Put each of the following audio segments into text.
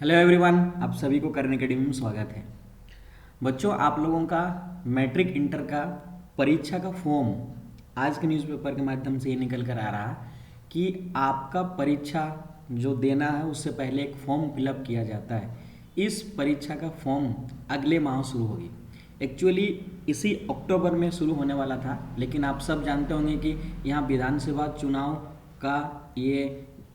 Hello everyone, आप सभी को करने अकेडमी में स्वागत है। बच्चों, आप लोगों का मैट्रिक इंटर का परीक्षा का फॉर्म आज के न्यूज़पेपर के माध्यम से ये निकल कर आ रहा है कि आपका परीक्षा जो देना है उससे पहले एक फॉर्म फिलअप किया जाता है। इस परीक्षा का फॉर्म अगले माह शुरू होगी। एक्चुअली इसी अक्टूबर में शुरू होने वाला था, लेकिन आप सब जानते होंगे कि यहाँ विधानसभा चुनाव का ये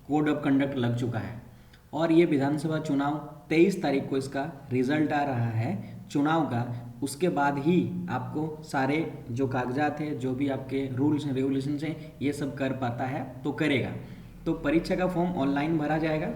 कोड ऑफ कंडक्ट लग चुका है और ये विधानसभा चुनाव 23 तारीख को इसका रिजल्ट आ रहा है चुनाव का। उसके बाद ही आपको सारे जो कागजात है, जो भी आपके रूल्स एंड रेगुलेशंस हैं, ये सब कर पाता है तो करेगा। तो परीक्षा का फॉर्म ऑनलाइन भरा जाएगा।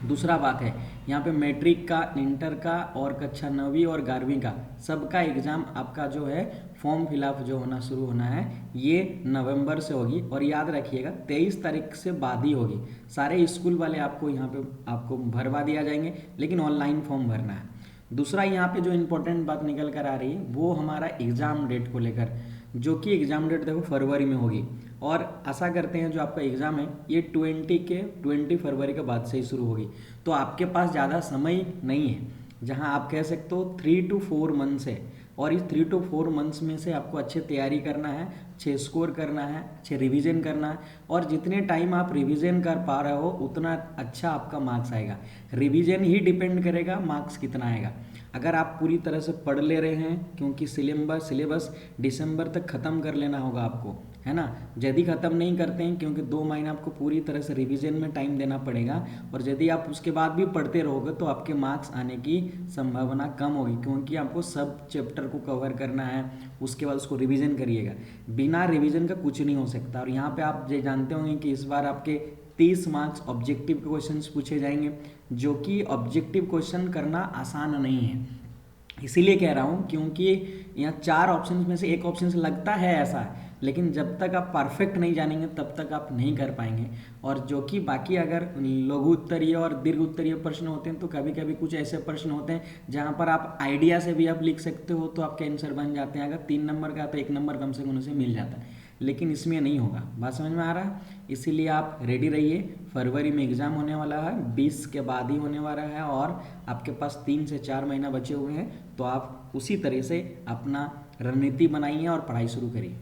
दूसरा बात है, यहाँ पे मैट्रिक का, इंटर का और कक्षा 9वीं और 11वीं का सबका एग्ज़ाम आपका जो है फॉर्म फिलअप जो होना शुरू होना है ये नवंबर से होगी। और याद रखिएगा 23 तारीख से बाद ही होगी। सारे स्कूल वाले आपको यहाँ पे आपको भरवा दिया जाएंगे, लेकिन ऑनलाइन फॉर्म भरना है। दूसरा यहाँ पे जो इम्पोर्टेंट बात निकल कर आ रही है वो हमारा एग्ज़ाम डेट को लेकर, जो कि एग्ज़ाम डेट देखो फरवरी में होगी। और आशा करते हैं जो आपका एग्ज़ाम है ये 20 फरवरी के बाद से ही शुरू होगी। तो आपके पास ज़्यादा समय नहीं है, जहां आप कह सकते हो 3 to 4 मंथ्स है। और इस 3 to 4 मंथ्स में से आपको अच्छे तैयारी करना है, अच्छे स्कोर करना है, अच्छे रिवीजन करना है। और जितने टाइम आप रिवीजन कर पा रहे हो उतना अच्छा आपका मार्क्स आएगा। रिवीजन ही डिपेंड करेगा मार्क्स कितना आएगा। अगर आप पूरी तरह से पढ़ ले रहे हैं, क्योंकि सिलेबस दिसंबर तक ख़त्म कर लेना होगा आपको, है ना। यदि ख़त्म नहीं करते हैं, क्योंकि 2 महीने आपको पूरी तरह से रिवीजन में टाइम देना पड़ेगा। और यदि आप उसके बाद भी पढ़ते रहोगे तो आपके मार्क्स आने की संभावना कम होगी, क्योंकि आपको सब चैप्टर को कवर करना है, उसके बाद उसको रिवीजन करिएगा। बिना रिवीजन का कुछ नहीं हो सकता। और यहाँ पे आप ये जानते होंगे कि इस बार आपके 30 मार्क्स ऑब्जेक्टिव के क्वेश्चंस पूछे जाएंगे, जो कि ऑब्जेक्टिव क्वेश्चन करना आसान नहीं है। इसीलिए कह रहा हूँ क्योंकि यहाँ 4 ऑप्शंस में से एक ऑप्शन लगता है ऐसा, लेकिन जब तक आप परफेक्ट नहीं जानेंगे तब तक आप नहीं कर पाएंगे। और जो कि बाकी अगर लघु उत्तरीय और दीर्घ उत्तरीय प्रश्न होते हैं तो कभी कभी कुछ ऐसे प्रश्न होते हैं जहाँ पर आप आइडिया से भी आप लिख सकते हो तो आपके आंसर बन जाते हैं। अगर 3 नंबर का तो 1 नंबर कम से कम उसे मिल जाता है, लेकिन इसमें नहीं होगा। बात समझ में आ रहा है? इसीलिए आप रेडी रहिए। फरवरी में एग्ज़ाम होने वाला है, 20 के बाद ही होने वाला है और आपके पास 3 से 4 महीना बचे हुए हैं। तो आप उसी तरह से अपना रणनीति बनाइए और पढ़ाई शुरू करिए।